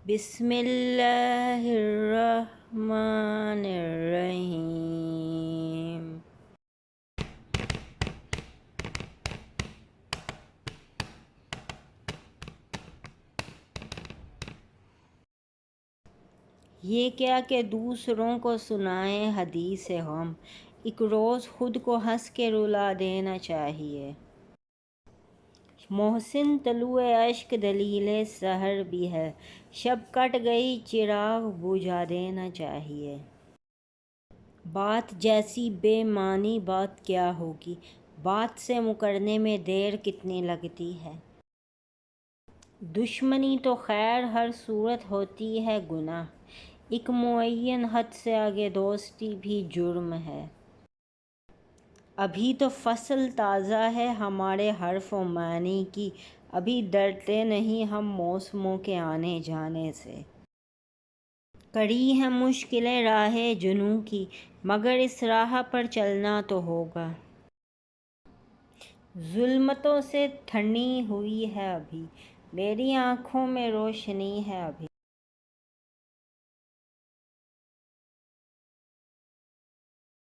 بسم اللہ الرحمن الرحیم۔ یہ کیا کہ دوسروں کو سنائیں حدیث غم، ایک روز خود کو ہنس کے رلا دینا چاہیے۔ محسن طلوع اشک دلیل سحر بھی ہے، شب کٹ گئی چراغ بجھا دینا چاہیے۔ بات جیسی بے معنی بات کیا ہوگی، بات سے مکرنے میں دیر کتنی لگتی ہے۔ دشمنی تو خیر ہر صورت ہوتی ہے گناہ، ایک معین حد سے آگے دوستی بھی جرم ہے۔ ابھی تو فصل تازہ ہے ہمارے حرف و معنی کی، ابھی ڈرتے نہیں ہم موسموں کے آنے جانے سے۔ کڑی ہیں مشکلیں راہ جنوں کی، مگر اس راہ پر چلنا تو ہوگا۔ ظلمتوں سے ٹھنی ہوئی ہے ابھی، میری آنکھوں میں روشنی ہے ابھی۔